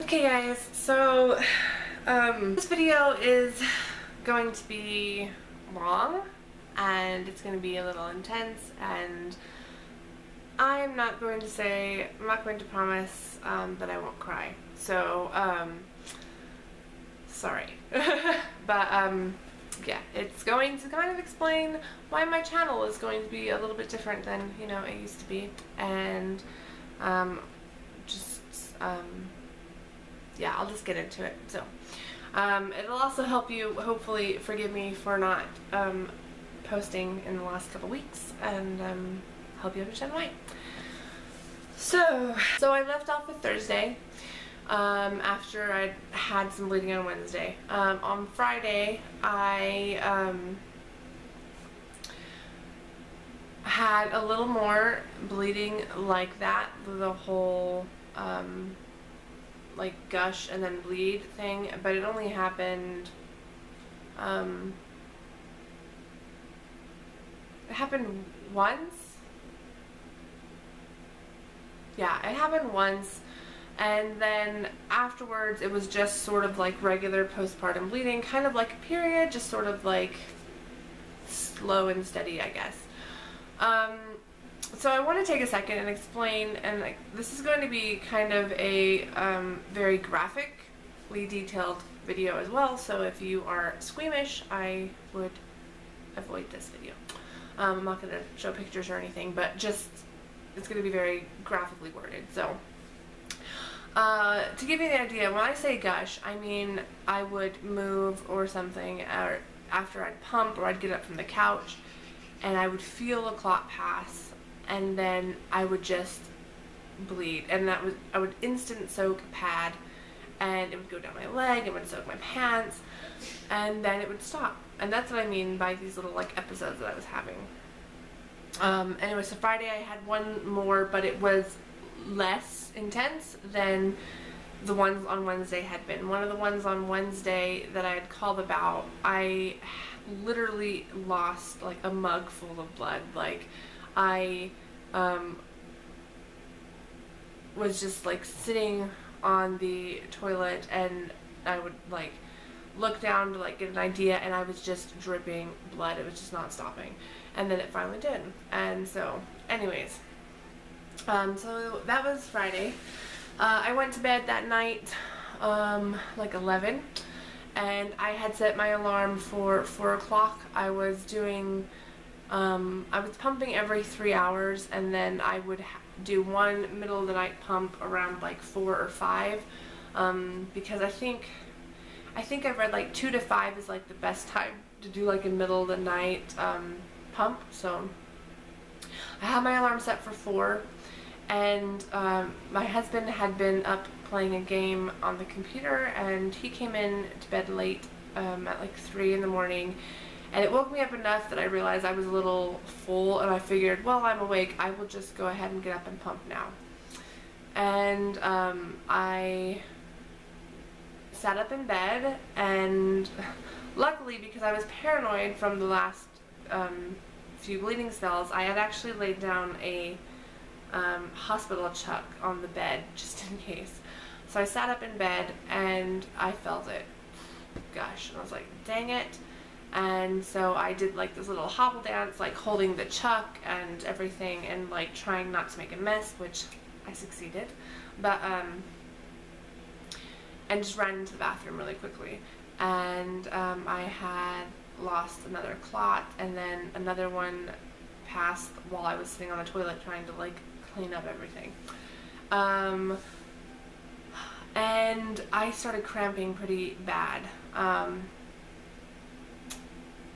Okay guys, so this video is going to be long and it's going to be a little intense, and I'm not going to promise that I won't cry. So sorry. But yeah, it's going to kind of explain why my channel is going to be a little bit different than, you know, it used to be, and yeah, I'll just get into it. So it'll also help you hopefully forgive me for not posting in the last couple weeks, and help you understand why. So I left off with Thursday after I'd had some bleeding on Wednesday. On Friday I had a little more bleeding like that, the whole like gush and then bleed thing, but it only happened it happened once. Yeah, it happened once, and then afterwards it was just sort of like regular postpartum bleeding, kind of like a period, just sort of like slow and steady, I guess. So I want to take a second and explain, and like, this is going to be kind of a very graphically detailed video as well, so if you are squeamish, I would avoid this video. I'm not going to show pictures or anything, but just, it's going to be very graphically worded. So to give you the idea, when I say gush, I mean I would move or something, or after I'd pump or I'd get up from the couch and I would feel a clot pass, and then I would just bleed, and I would instant soak a pad, and it would go down my leg, it would soak my pants, and then it would stop. And that's what I mean by these little like episodes that I was having. Anyway, so Friday I had one more, but it was less intense than the ones on Wednesday had been. One of the ones on Wednesday that I had called about, I literally lost like a mug full of blood. Like, I was just like sitting on the toilet, and I would like look down to like get an idea, and I was just dripping blood. It was just not stopping, and then it finally did. And so anyways, so that was Friday. I went to bed that night like 11, and I had set my alarm for 4 o'clock. I was doing I was pumping every 3 hours, and then I would do one middle of the night pump around like 4 or 5, because I think I've read like 2 to 5 is like the best time to do like a middle of the night pump. So I had my alarm set for 4, and my husband had been up playing a game on the computer, and he came in to bed late at like 3 in the morning. And it woke me up enough that I realized I was a little full, and I figured, well, I'm awake, I will just go ahead and get up and pump now. And I sat up in bed, and luckily, because I was paranoid from the last few bleeding spells, I had actually laid down a hospital chuck on the bed just in case. So I sat up in bed and I felt it gush, and I was like, dang it. And so I did like this little hobble dance, like holding the chuck and everything, and like trying not to make a mess, which I succeeded, but and just ran into the bathroom really quickly, and I had lost another clot, and then another one passed while I was sitting on the toilet trying to like clean up everything, and I started cramping pretty bad.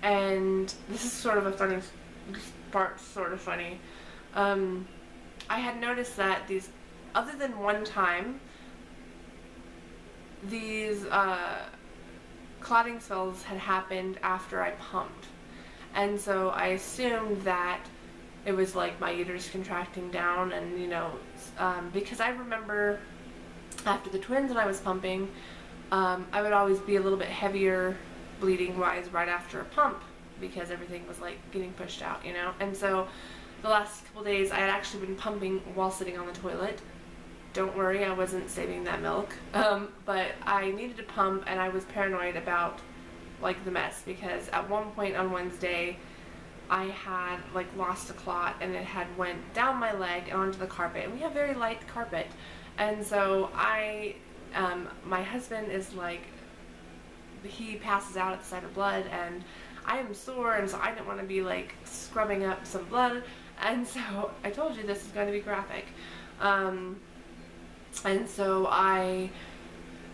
And this is sort of a funny part, sort of funny. I had noticed that these, other than one time, these clotting spells had happened after I pumped. And so I assumed that it was like my uterus contracting down, and you know, because I remember after the twins when I was pumping, I would always be a little bit heavier bleeding wise right after a pump, because everything was like getting pushed out, you know. And so the last couple days I had actually been pumping while sitting on the toilet, don't worry, I wasn't saving that milk. But I needed to pump, and I was paranoid about like the mess, because at one point on Wednesday I had like lost a clot, and it had went down my leg and onto the carpet, and we have very light carpet. And so my husband is like, he passes out at the sight of blood, and I am sore, and so I didn't want to be like scrubbing up some blood, and so I told you this is going to be graphic. And so I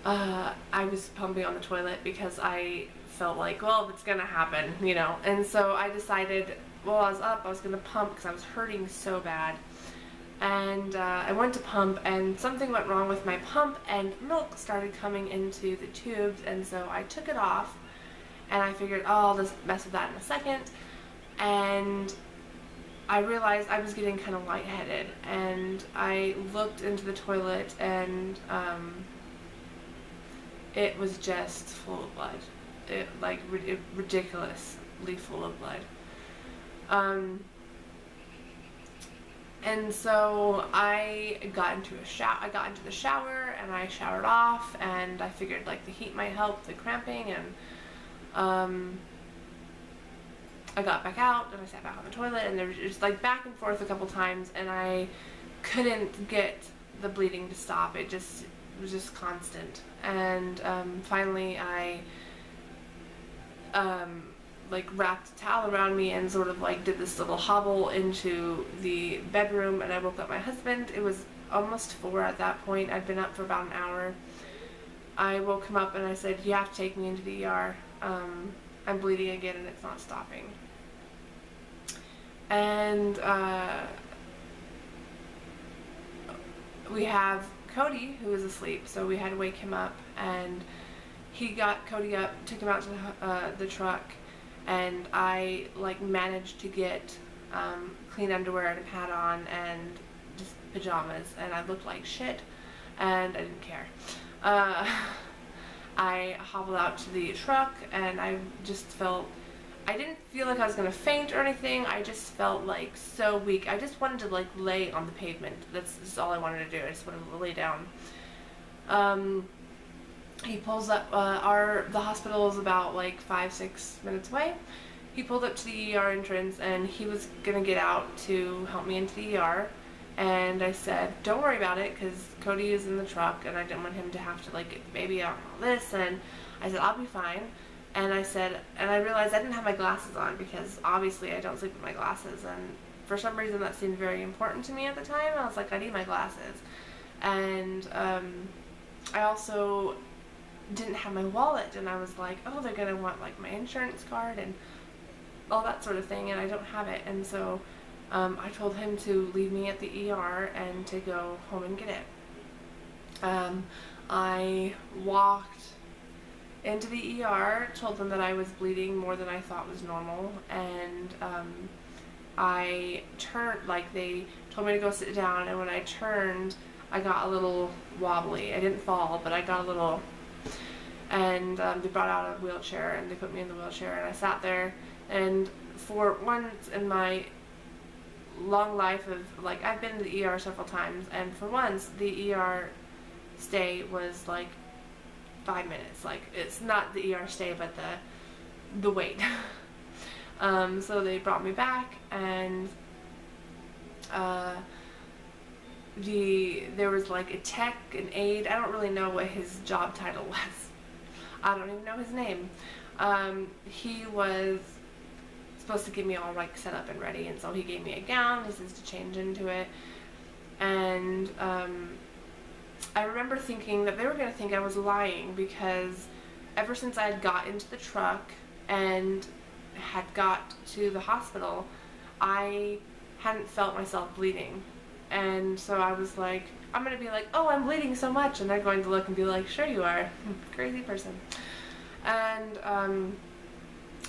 was pumping on the toilet because I felt like, well, it's gonna happen, you know. And so I decided, while I was up, I was gonna pump because I was hurting so bad. And I went to pump, and something went wrong with my pump, and milk started coming into the tubes, and so I took it off, and I figured, oh, I'll just mess with that in a second. And I realized I was getting kind of lightheaded, and I looked into the toilet, and it was just full of blood. Ridiculously full of blood. And so I got into the shower, and I showered off, and I figured like the heat might help the cramping, and I got back out, and I sat back on the toilet, and there was just like back and forth a couple times, and I couldn't get the bleeding to stop. It was just constant. And finally I like wrapped a towel around me and sort of like did this little hobble into the bedroom, and I woke up my husband. It was almost 4 at that point. I'd been up for about an hour. I woke him up and I said, you have to take me into the ER. I'm bleeding again and it's not stopping. And we have Cody, who was asleep, so we had to wake him up, and he got Cody up, took him out to the truck, and I like managed to get clean underwear and a pad on and just pajamas, and I looked like shit, and I didn't care. I hobbled out to the truck, and I didn't feel like I was gonna faint or anything. I just felt like so weak. I just wanted to like lay on the pavement. That's just all I wanted to do. I just wanted to lay down. He pulls up, the hospital is about like 5-6 minutes away. He pulled up to the ER entrance, and he was gonna get out to help me into the ER. And I said, don't worry about it, because Cody is in the truck, and I didn't want him to have to like get the baby out and all this. And I said, I'll be fine. And I realized I didn't have my glasses on, because obviously I don't sleep with my glasses, and for some reason that seemed very important to me at the time. I was like, I need my glasses. And I also didn't have my wallet, and I was like, oh, they're gonna want like my insurance card and all that sort of thing, and I don't have it. And so I told him to leave me at the ER and to go home and get it. I walked into the ER, told them that I was bleeding more than I thought was normal, and I turned, like they told me to go sit down, and when I turned, I got a little wobbly. I didn't fall, but I got a little, and they brought out a wheelchair, and they put me in the wheelchair, and I sat there. And for once in my long life of, like, I've been to the ER several times, and for once the ER stay was like 5 minutes. Like, it's not the ER stay, but the wait. So they brought me back, and there was like a tech, an aide. I don't really know what his job title was. I don't even know his name. He was supposed to get me all like set up and ready, and so he gave me a gown. He says to change into it, and I remember thinking that they were going to think I was lying, because ever since I had got into the truck and had got to the hospital, I hadn't felt myself bleeding. And so I was like, I'm going to be like, oh, I'm bleeding so much, and they're going to look and be like, sure you are. Crazy person. And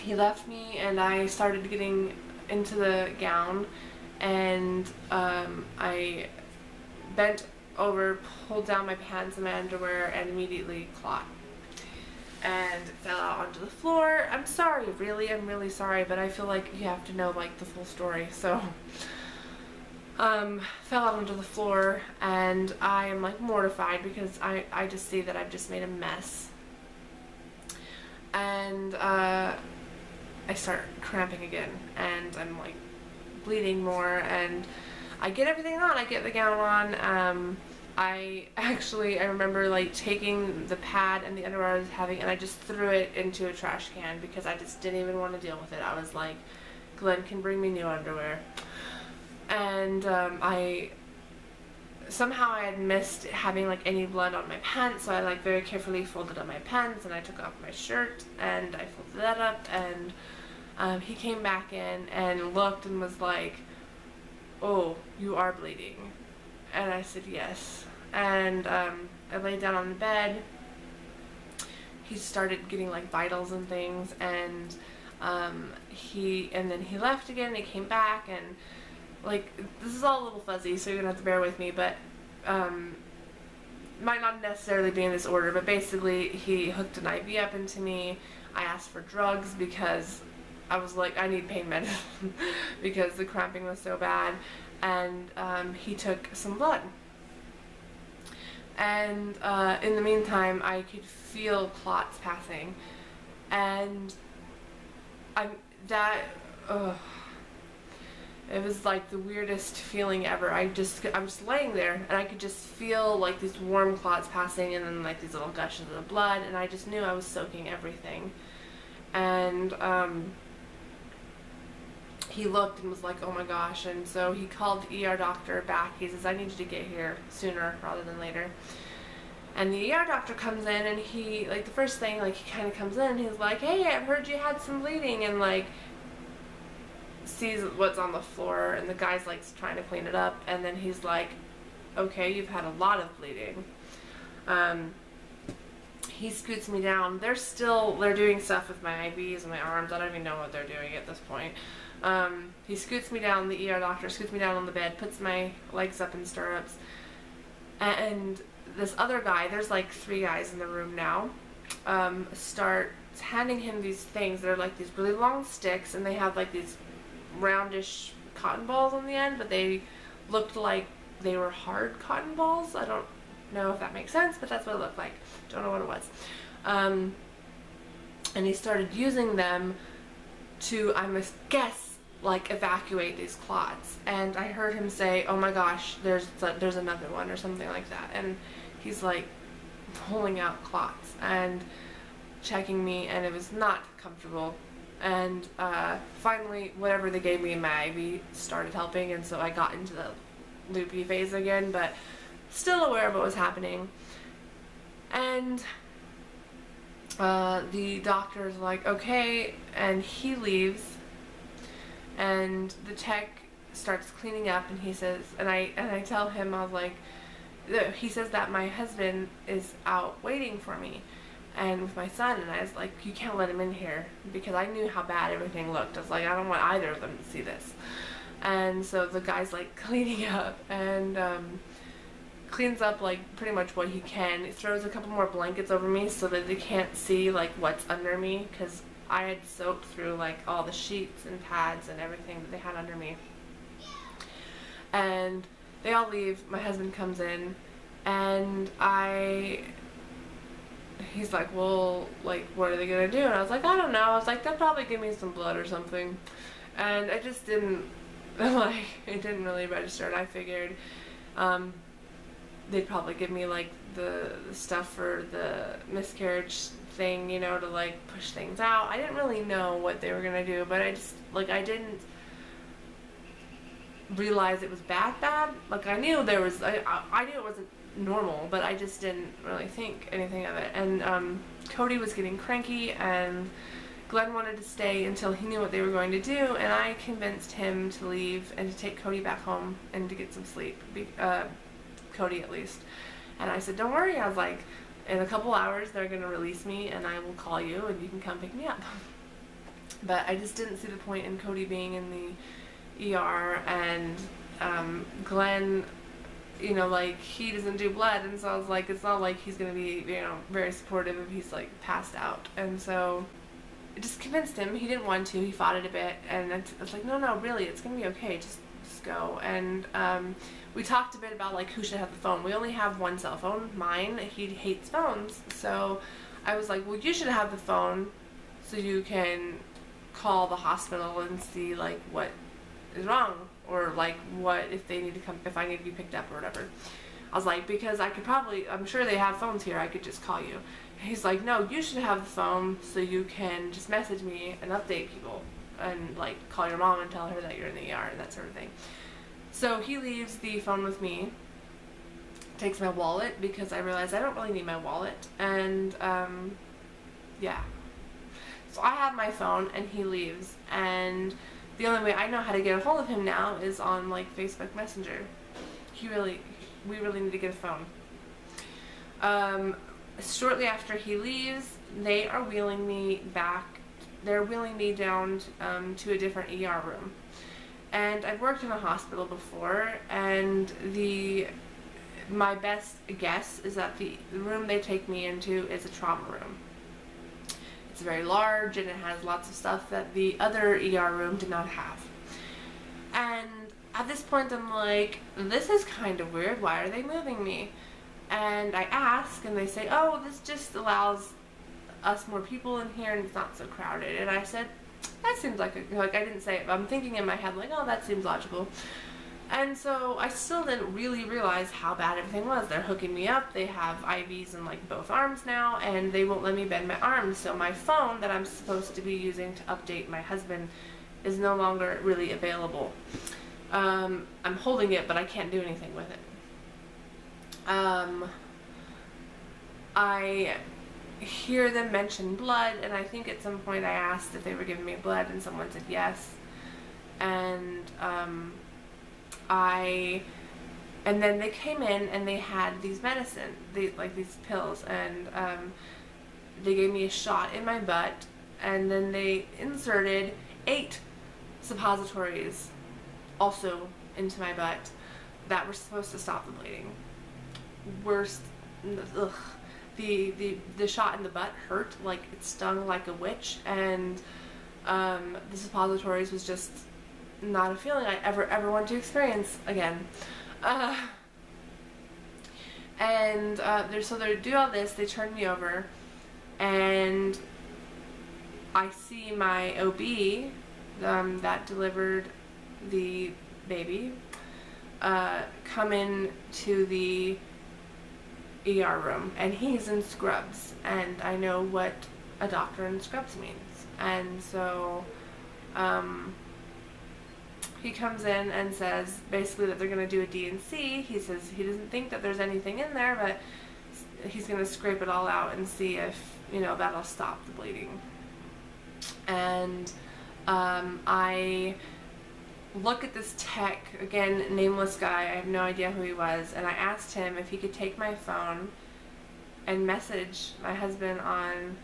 he left me, and I started getting into the gown, and I bent over, pulled down my pants and my underwear, and immediately clot. And fell out onto the floor. I'm sorry, really, I'm really sorry, but I feel like you have to know like the full story. So fell out onto the floor, and I am like mortified because I just see that I've just made a mess. And I start cramping again, and I'm like bleeding more, and I get everything on. I get the gown on. I remember like taking the pad and the underwear I was having, and I just threw it into a trash can because I just didn't even want to deal with it. I was like, Glenn can bring me new underwear. And somehow I had missed having like any blood on my pants, so I like very carefully folded up my pants, and I took off my shirt and I folded that up, and he came back in and looked and was like, "Oh, you are bleeding." And I said yes. And I laid down on the bed. He started getting like vitals and things, and then he left again, and he came back, and like, this is all a little fuzzy, so you're gonna have to bear with me, but might not necessarily be in this order, but basically he hooked an IV up into me. I asked for drugs because I was like, I need pain medicine because the cramping was so bad, and he took some blood. And in the meantime, I could feel clots passing, and it was like the weirdest feeling ever. I was laying there, and I could just feel like these warm clots passing, and then like these little gushes of blood, and I just knew I was soaking everything. And he looked and was like, "Oh my gosh!" And so he called the ER doctor back. He says, "I need you to get here sooner rather than later." And the ER doctor comes in, and he, like, the first thing, like, he kind of comes in, and he's like, "Hey, I've heard you had some bleeding," and like sees what's on the floor, and the guy's like trying to clean it up, and then he's like, "Okay, you've had a lot of bleeding." He scoots me down. They're doing stuff with my IVs and my arms. I don't even know what they're doing at this point. He scoots me down, the ER doctor scoots me down on the bed, puts my legs up in stirrups, and this other guy, there's like 3 guys in the room now, starts handing him these things. They're like these really long sticks, and they have like these roundish cotton balls on the end, but they looked like they were hard cotton balls. I don't know if that makes sense, but that's what it looked like. Don't know what it was. And he started using them to, I must guess, like evacuate these clots. And I heard him say, "Oh my gosh, there's another one," or something like that. And he's like pulling out clots and checking me, and it was not comfortable. And finally, whatever they gave me in my IV started helping, and so I got into the loopy phase again, but still aware of what was happening. And the doctor's like, "Okay," and he leaves, and the tech starts cleaning up, and he says, and I tell him, I was like, he says that my husband is out waiting for me, and with my son, and I was like, "You can't let him in here," because I knew how bad everything looked. I was like, I don't want either of them to see this. And so the guy's like cleaning up, and cleans up like pretty much what he can. He throws a couple more blankets over me so that they can't see like what's under me, because I had soaked through like all the sheets and pads and everything that they had under me. And they all leave. My husband comes in, and he's like, "Well, like, what are they gonna do?" And I was like, "I don't know." I was like, "They'll probably give me some blood or something." And I just didn't, like, it didn't really register. And I figured they'd probably give me like the stuff for the miscarriage thing, you know, to like push things out. I didn't really know what they were gonna do, but I just, like, I didn't realize it was bad. Like, I knew there was, I knew it wasn't normal, but I just didn't really think anything of it. And Cody was getting cranky, and Glenn wanted to stay until he knew what they were going to do, and I convinced him to leave and to take Cody back home and to get some sleep. Cody at least. And I said, "Don't worry," I was like, "in a couple hours they're going to release me, and I will call you and you can come pick me up." But I just didn't see the point in Cody being in the ER, and Glenn, you know, like, he doesn't do blood, and so I was like, it's not like he's going to be, you know, very supportive if he's like passed out. And so I just convinced him. He didn't want to. He fought it a bit, and I was like, no, really, it's going to be okay. Just months ago, and we talked a bit about like who should have the phone. We only have one cell phone, mine. He hates phones, so I was like, well, you should have the phone so you can call the hospital and see like what is wrong, or like what if they need to come, if I need to be picked up or whatever. I was like, because I could probably, I'm sure they have phones here, I could just call you. He's like, no, you should have the phone so you can just message me and update people and like call your mom and tell her that you're in the ER and that sort of thing. So he leaves the phone with me, takes my wallet because I realized I don't really need my wallet, and yeah. So I have my phone and he leaves, and the only way I know how to get a hold of him now is on like Facebook Messenger. We really need to get a phone. Shortly after he leaves, they are wheeling me back. They're wheeling me down to a different ER room. And I've worked in a hospital before, and my best guess is that the room they take me into is a trauma room. It's very large and it has lots of stuff that the other ER room did not have. And at this point I'm like, this is kind of weird, why are they moving me? And I ask and they say, oh, this just allows us more people in here and it's not so crowded. And I said, that seems like I didn't say it, but I'm thinking in my head like, oh, that seems logical. And so I still didn't really realize how bad everything was. They're hooking me up, they have IVs in like both arms now, and they won't let me bend my arms. So my phone that I'm supposed to be using to update my husband is no longer really available. I'm holding it, but I can't do anything with it. I hear them mention blood, and I think at some point I asked if they were giving me blood, and someone said yes. And and then they came in and they had these medicine, these pills, and they gave me a shot in my butt, and then they inserted 8 suppositories also into my butt that were supposed to stop the bleeding. Worst, ugh. The shot in the butt hurt, like it stung like a witch, and the suppositories was just not a feeling I ever want to experience again. So they do all this, they turn me over, and I see my OB that delivered the baby come in to the ER room, and he's in scrubs, and I know what a doctor in scrubs means. And so he comes in and says basically that they're going to do a D&C. He says he doesn't think that there's anything in there, but he's going to scrape it all out and see if, you know, that'll stop the bleeding. And I look at this tech, again, nameless guy, I have no idea who he was, and I asked him if he could take my phone and message my husband on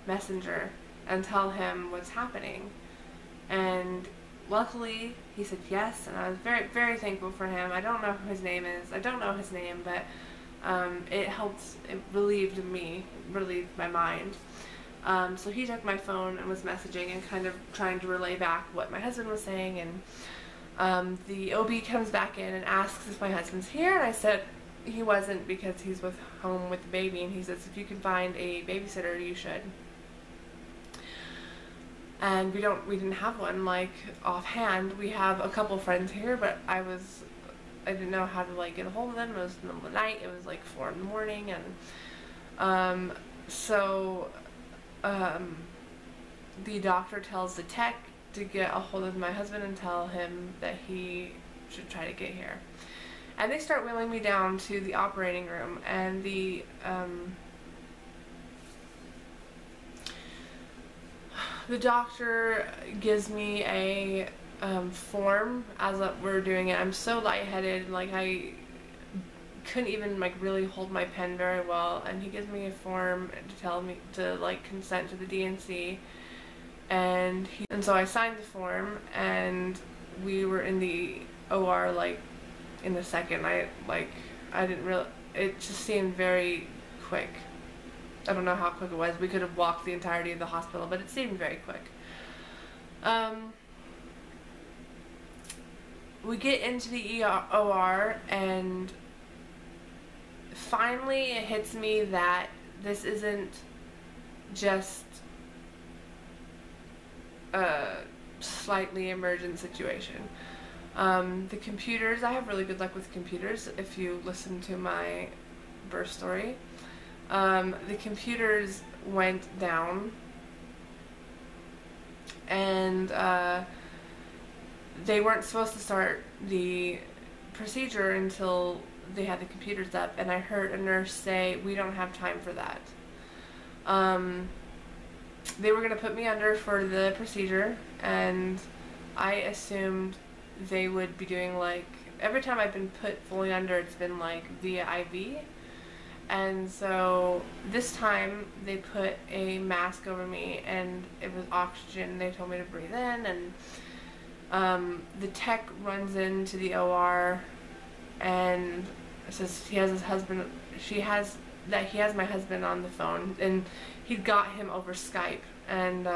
Messenger and tell him what's happening. And luckily he said yes, and I was very, very thankful for him. I don't know who his name is. I don't know his name, but it helped, it relieved my mind. So he took my phone and was messaging and kind of trying to relay back what my husband was saying, and the OB comes back in and asks if my husband's here, and I said he wasn't because he's home with the baby, and he says if you can find a babysitter you should. And we didn't have one like offhand. We have a couple friends here, but I didn't know how to like get a hold of them. It was in the middle of the night, it was like 4 in the morning, and the doctor tells the tech to get a hold of my husband and tell him that he should try to get here. And they start wheeling me down to the operating room, and the doctor gives me a form as we're doing it. I'm so lightheaded, like I couldn't even like really hold my pen very well, and he gives me a form to tell me to like consent to the D&C, and so I signed the form, and we were in the OR like in a second. I didn't really, it just seemed very quick. I don't know how quick it was. We could have walked the entirety of the hospital, but it seemed very quick. we get into the OR, and finally it hits me that this isn't just a slightly emergent situation. The computers, I have really good luck with computers if you listen to my birth story. The computers went down, and they weren't supposed to start the procedure until they had the computers up, and I heard a nurse say, "We don't have time for that." They were going to put me under for the procedure, and I assumed they would be doing, like, every time I've been put fully under, it's been like via IV. And so this time they put a mask over me, and it was oxygen. They told me to breathe in, and the tech runs into the OR and says he has his husband, he has my husband on the phone, and he'd got him over Skype, and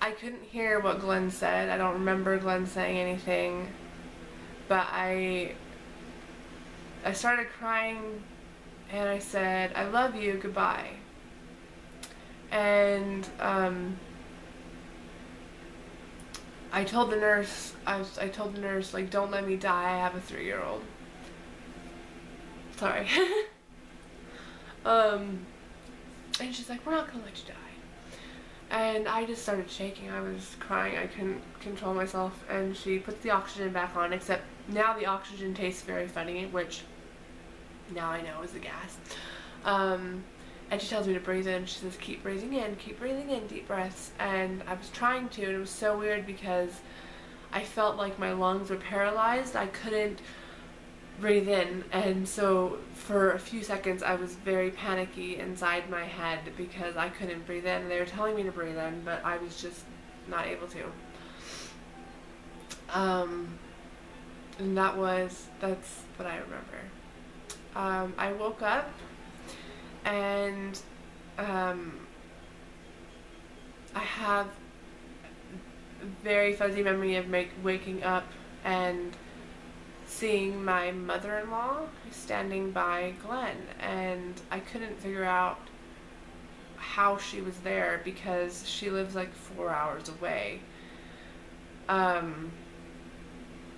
I couldn't hear what Glenn said. I don't remember Glenn saying anything, but I started crying, and I said, "I love you, goodbye." And I told the nurse, like, "Don't let me die, I have a 3-year-old. Sorry. And she's like, "We're not gonna let you die." And I just started shaking. I was crying. I couldn't control myself. And she puts the oxygen back on, except now the oxygen tastes very funny, which now I know is the gas. And she tells me to breathe in. She says, keep breathing in, deep breaths. And I was trying to, and it was so weird because I felt like my lungs were paralyzed. I couldn't breathe in, and so for a few seconds I was very panicky inside my head because I couldn't breathe in. They were telling me to breathe in, but I was just not able to. And that's what I remember. I woke up, and I have a very fuzzy memory of waking up and seeing my mother-in-law standing by Glenn, and I couldn't figure out how she was there because she lives like 4 hours away. And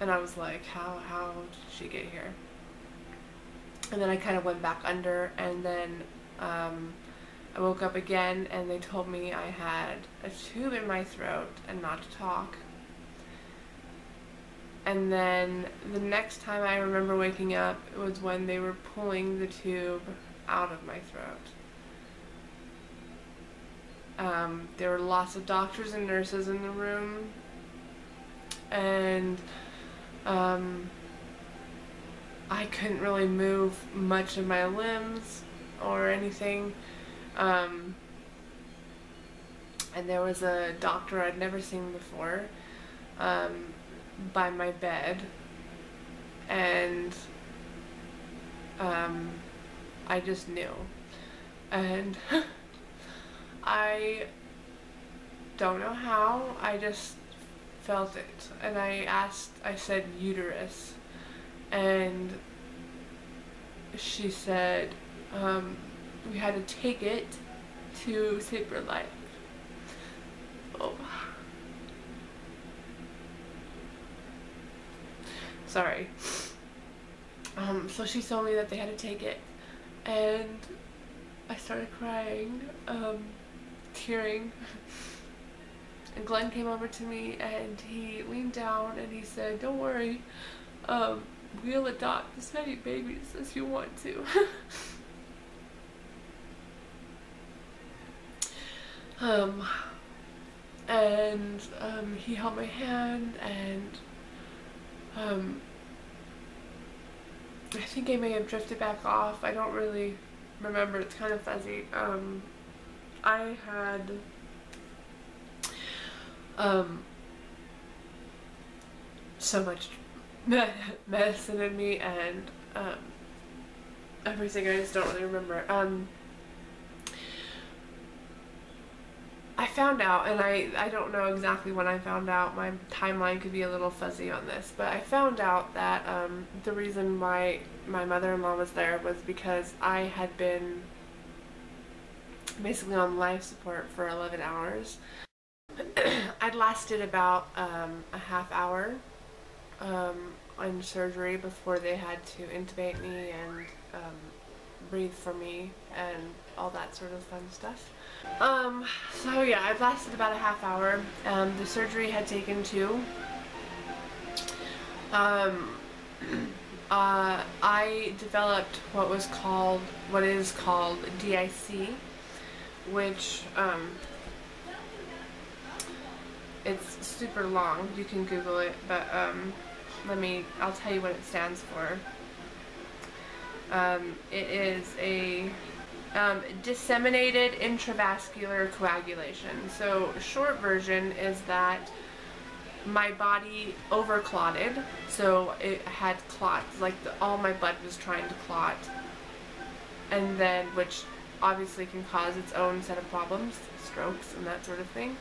I was like, how did she get here? And then I kind of went back under, and then I woke up again, and they told me I had a tube in my throat and not to talk. And then the next time I remember waking up, it was when they were pulling the tube out of my throat. There were lots of doctors and nurses in the room, and I couldn't really move much of my limbs or anything. And there was a doctor I'd never seen before by my bed, and I just knew, and I don't know how, I just felt it, and I said uterus, and she said we had to take it to save her life. Oh. Sorry. So she told me that they had to take it, and I started crying, tearing, and Glenn came over to me, and he leaned down, and he said, "Don't worry, we'll adopt as many babies as you want to." He held my hand, and I think I may have drifted back off. I don't really remember. It's kind of fuzzy. I had so much medicine in me, and everything. I just don't really remember. I found out, and I don't know exactly when I found out, my timeline could be a little fuzzy on this, but I found out that the reason why my mother-in-law was there was because I had been basically on life support for 11 hours. I'd lasted about a half hour in surgery before they had to intubate me and breathe for me and all that sort of fun stuff. So yeah, I've lasted about a half hour. The surgery had taken 2. I developed what is called DIC, which it's super long. You can Google it, but I'll tell you what it stands for. It is a disseminated intravascular coagulation. So short version is that my body overclotted, so it had clots, like all my blood was trying to clot, and then, which obviously can cause its own set of problems, strokes and that sort of thing,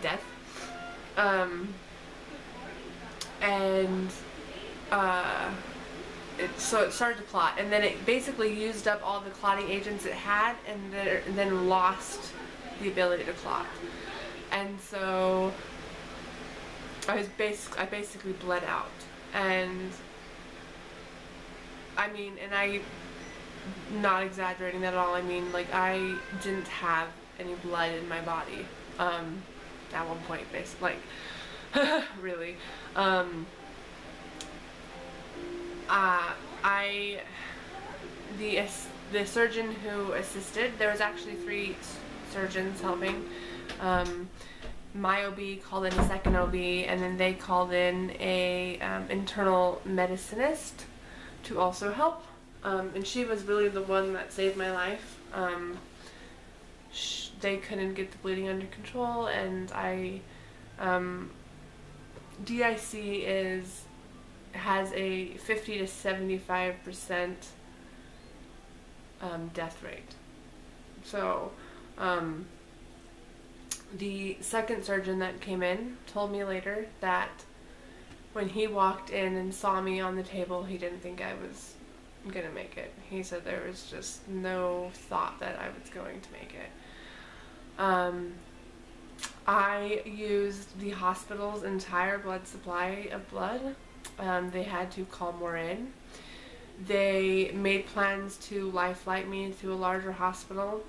death. So it started to clot, and then it basically used up all the clotting agents it had, and then lost the ability to clot. And so I basically bled out, and I mean, and I'm not exaggerating that at all. I mean, like, I didn't have any blood in my body at one point, basically, like, really. The surgeon who assisted, there was actually 3 surgeons helping. My OB called in a second OB, and then they called in a internal medicinist to also help. And she was really the one that saved my life. They couldn't get the bleeding under control, and DIC has a 50 to 75% death rate. So the second surgeon that came in told me later that when he walked in and saw me on the table, he didn't think I was gonna make it. He said there was just no thought that I was going to make it. I used the hospital's entire blood supply of blood. They had to call more in. They made plans to life flight me to a larger hospital,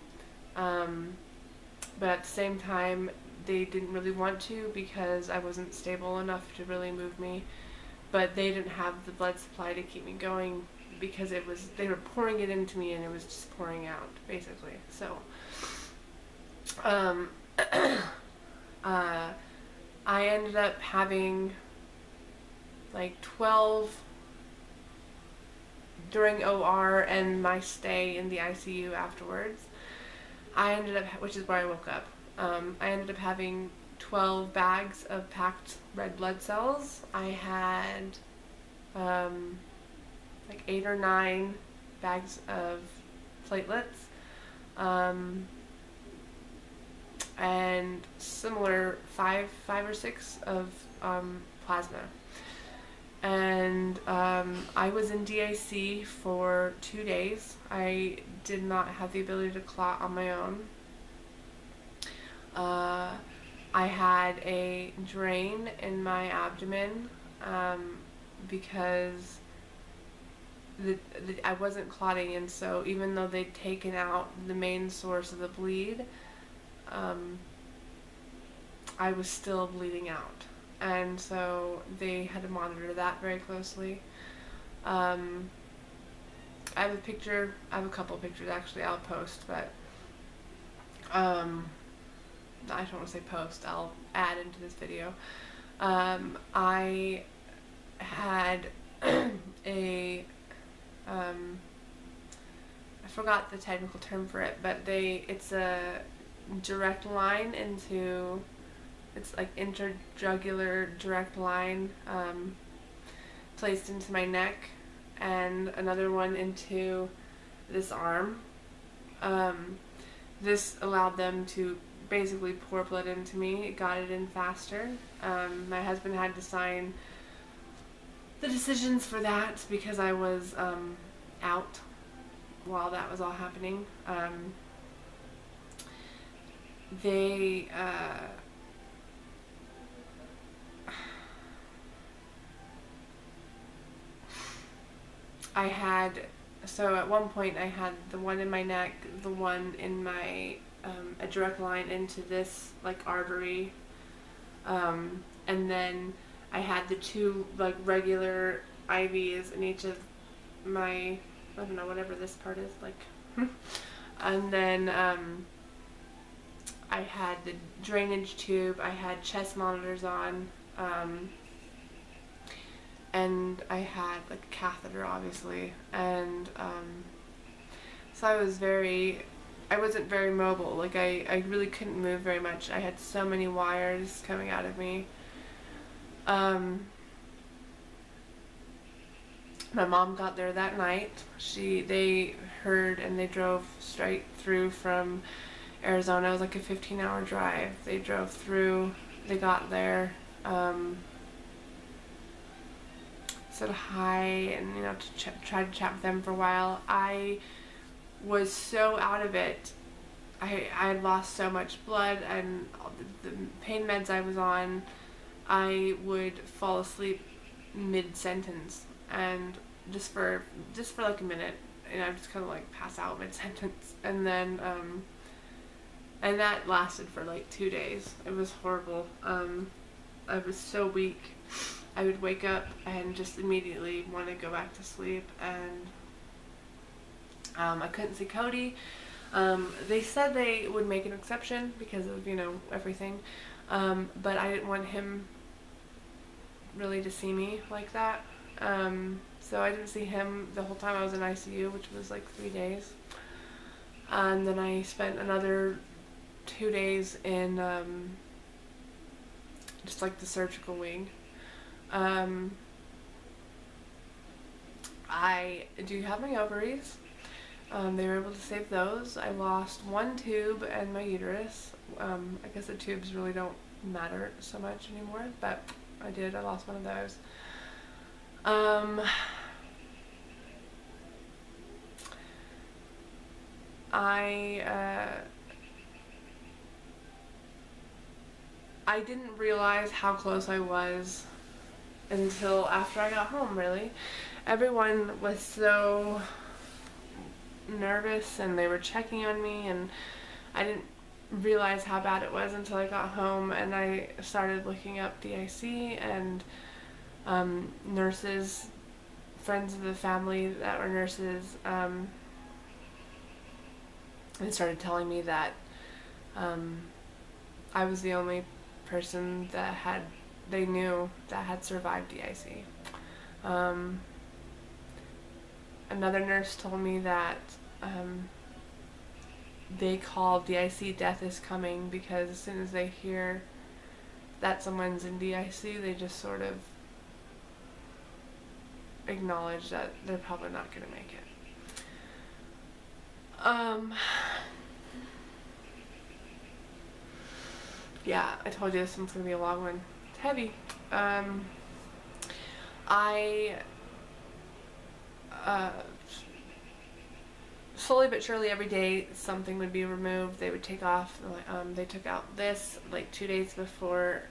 but at the same time they didn't really want to because I wasn't stable enough to really move me, but they didn't have the blood supply to keep me going because they were pouring it into me and it was just pouring out, basically. So I ended up having like 12 during OR and my stay in the ICU afterwards. Which is where I woke up. I ended up having 12 bags of packed red blood cells. I had like 8 or 9 bags of platelets, and similar 5 or 6 of plasma. And I was in DIC for 2 days. I did not have the ability to clot on my own. I had a drain in my abdomen because I wasn't clotting, and so even though they'd taken out the main source of the bleed, I was still bleeding out. And so they had to monitor that very closely. I have a couple pictures actually I'll post, but I don't want to say post, I'll add into this video. I had I forgot the technical term for it, but it's a direct line into, it's like interjugular direct line placed into my neck, and another one into this arm. This allowed them to basically pour blood into me. It got it in faster. My husband had to sign the decisions for that because I was out while that was all happening. They I had, so at one point I had the one in my neck, the one in my, a direct line into this, like, artery, and then I had the two, like, regular IVs in each of my, I don't know, whatever this part is, like, and then, I had the drainage tube, I had chest monitors on, and I had like a catheter, obviously, and so I wasn't very mobile. Like I really couldn't move very much. I had so many wires coming out of me. My mom got there that night. They heard and they drove straight through from Arizona. It was like a 15-hour drive. They drove through. They got there. Said hi and, you know, tried to chat with them for a while. I was so out of it. I had lost so much blood, and the pain meds I was on, I would fall asleep mid-sentence, and just for like a minute, and I just kind of like pass out mid-sentence, and then and that lasted for like 2 days. It was horrible. I was so weak. I would wake up and just immediately want to go back to sleep, and I couldn't see Cody. They said they would make an exception because of, you know, everything, but I didn't want him really to see me like that, so I didn't see him the whole time I was in ICU, which was like 3 days, and then I spent another 2 days in just like the surgical wing. I do have my ovaries. They were able to save those. I lost one tube and my uterus. I guess the tubes really don't matter so much anymore, but I lost one of those. I didn't realize how close I was until after I got home, really. Everyone was so nervous and they were checking on me, and I didn't realize how bad it was until I got home, and I started looking up DIC, and nurses, friends of the family that were nurses, and started telling me that I was the only person that they knew that had survived DIC. Another nurse told me that they call DIC death is coming because as soon as they hear that someone's in DIC, they just sort of acknowledge that they're probably not going to make it. Yeah, I told you this one's going to be a long one. It's heavy. Slowly but surely every day something would be removed. They would take off. They took out this like 2 days before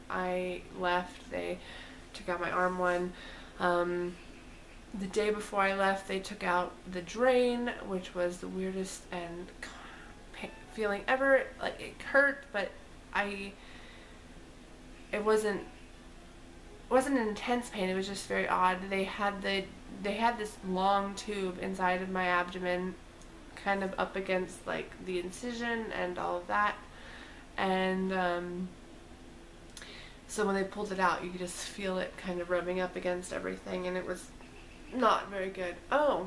I left. They took out my arm one. The day before I left, they took out the drain, which was the weirdest and feeling ever. Like, it hurt, but it wasn't an intense pain. It was just very odd. They had this long tube inside of my abdomen, kind of up against like the incision and all of that, and so when they pulled it out, you could just feel it kind of rubbing up against everything, and it was not very good. I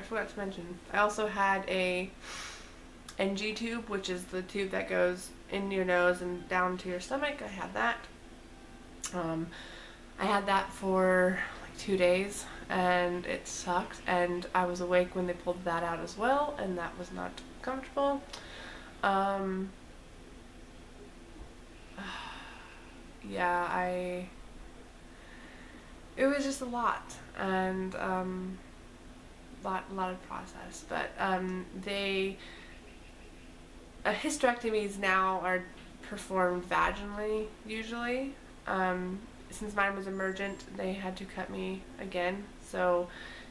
forgot to mention, I also had a NG tube, which is the tube that goes in your nose and down to your stomach. I had that. I had that for like 2 days, and it sucked, and I was awake when they pulled that out as well, and that was not comfortable. yeah, it was just a lot, and lot of process. But hysterectomies now are performed vaginally usually. Since mine was emergent, they had to cut me again. So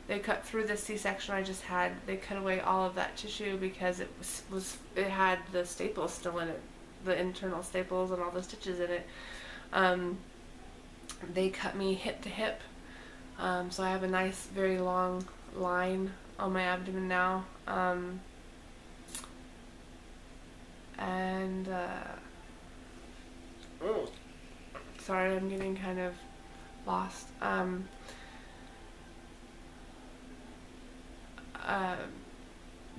they cut through the C-section I just had. They cut away all of that tissue because it had the staples still in it, the internal staples and all the stitches in it. They cut me hip to hip, so I have a nice, very long line on my abdomen now. And oh, sorry, I'm getting kind of lost.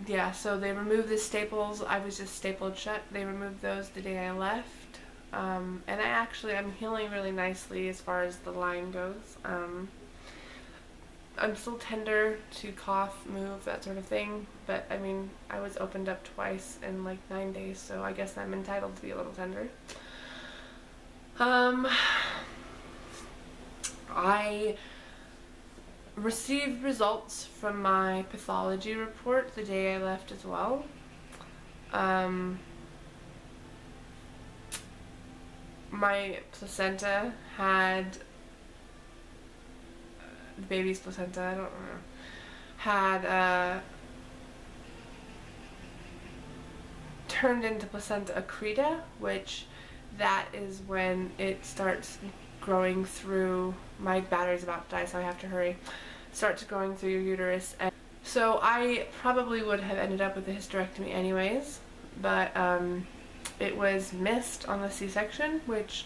Yeah, so they removed the staples. I was just stapled shut. They removed those the day I left. And I'm healing really nicely as far as the line goes. I'm still tender to cough, move, that sort of thing. But, I mean, I was opened up twice in like 9 days, so I guess I'm entitled to be a little tender. I received results from my pathology report the day I left as well. My placenta had, the baby's placenta, I don't know, had turned into placenta accreta, which that is when it starts growing through, my battery's about to die so I have to hurry, starts growing through your uterus. And so I probably would have ended up with a hysterectomy anyways, but it was missed on the C-section, which